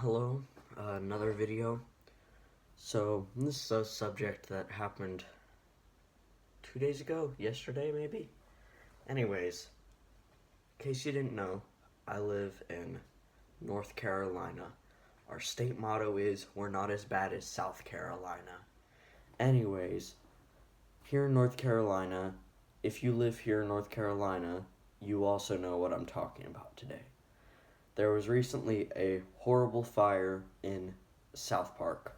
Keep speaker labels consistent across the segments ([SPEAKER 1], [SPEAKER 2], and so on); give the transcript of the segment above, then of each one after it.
[SPEAKER 1] Hello, another video. So, this is a subject that happened 2 days ago, yesterday maybe? Anyways, in case you didn't know, I live in North Carolina. Our state motto is, we're not as bad as South Carolina. Anyways, here in North Carolina, if you live here in North Carolina, you also know what I'm talking about today. There was recently a horrible fire in South Park,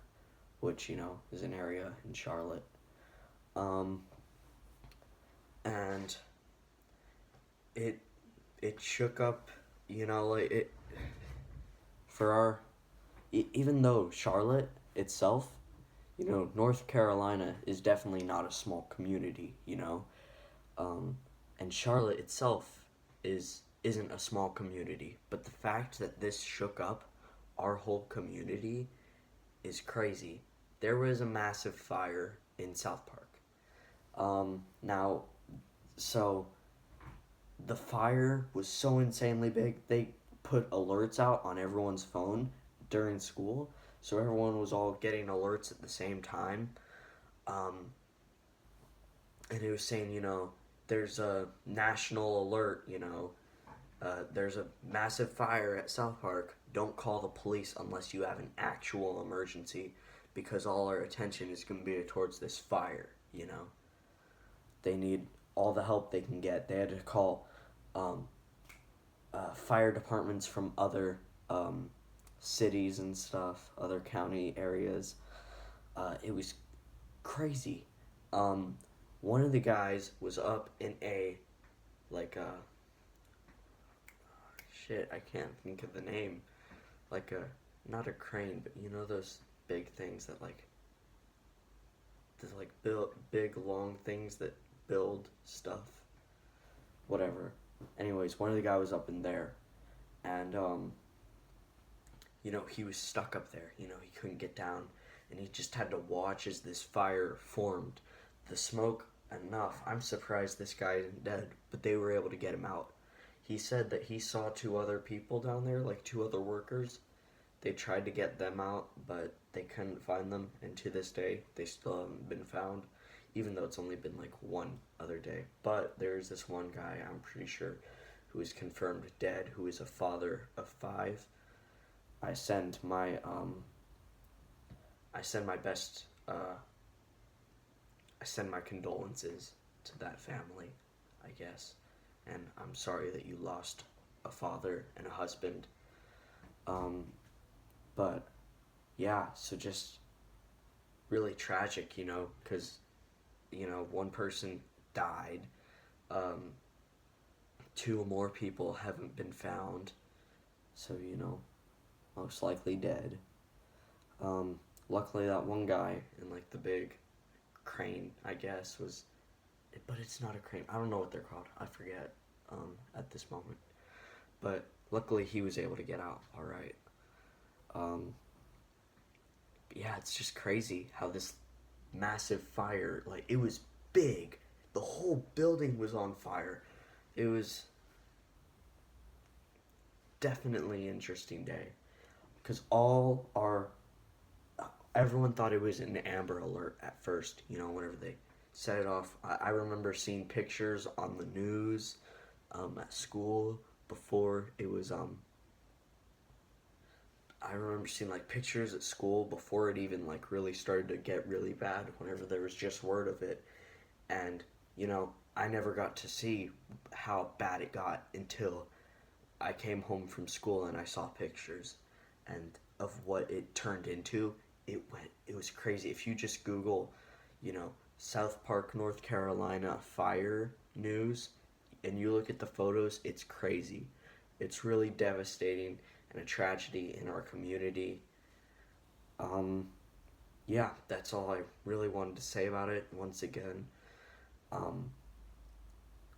[SPEAKER 1] which, is an area in Charlotte. And it shook up, for even though Charlotte itself, North Carolina is definitely not a small community, and Charlotte itself isn't a small community, but the fact that this shook up our whole community is crazy. There was a massive fire in South Park. So the fire was so insanely big, they put alerts out on everyone's phone during school, so everyone was all getting alerts at the same time. And it was saying, there's a national alert, there's a massive fire at South Park. Don't call the police unless you have an actual emergency, because all our attention is going to be towards this fire, They need all the help they can get. They had to call fire departments from other cities and stuff, other county areas. It was crazy. One of the guys was up in I can't think of the name. Not a crane, but those big things that big long things that build stuff. Whatever. Anyways, one of the guys was up in there, and he was stuck up there. He couldn't get down, and he just had to watch as this fire formed. The smoke enough. I'm surprised this guy isn't dead, but they were able to get him out. He said that he saw two other people down there, two other workers. They tried to get them out, but they couldn't find them, and to this day, they still haven't been found, even though it's only been one other day. But there's this one guy, I'm pretty sure, who is confirmed dead, who is a father of 5. I send my condolences to that family, I guess. And I'm sorry that you lost a father and a husband. But yeah, so just really tragic, because, one person died. 2 more people haven't been found. So, most likely dead. Luckily that one guy in the big crane, I guess, but it's not a crane. I don't know what they're called. I forget at this moment. But luckily he was able to get out all right. Yeah, it's just crazy how this massive fire, it was big. The whole building was on fire. It was definitely an interesting day, because everyone thought it was an Amber Alert at first, whenever they set it off. I remember seeing pictures on the news at school before it was, I remember seeing pictures at school before it even really started to get really bad, whenever there was just word of it. And, I never got to see how bad it got until I came home from school and I saw pictures and of what it turned into. It was crazy. If you just Google, South Park, North Carolina fire news, and you look at the photos, it's crazy. It's really devastating and a tragedy in our community. Yeah, that's all I really wanted to say about it. Once again,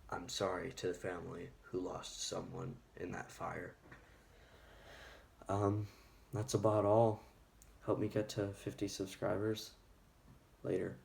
[SPEAKER 1] I'm sorry to the family who lost someone in that fire. That's about all. Help me get to 50 subscribers. Later.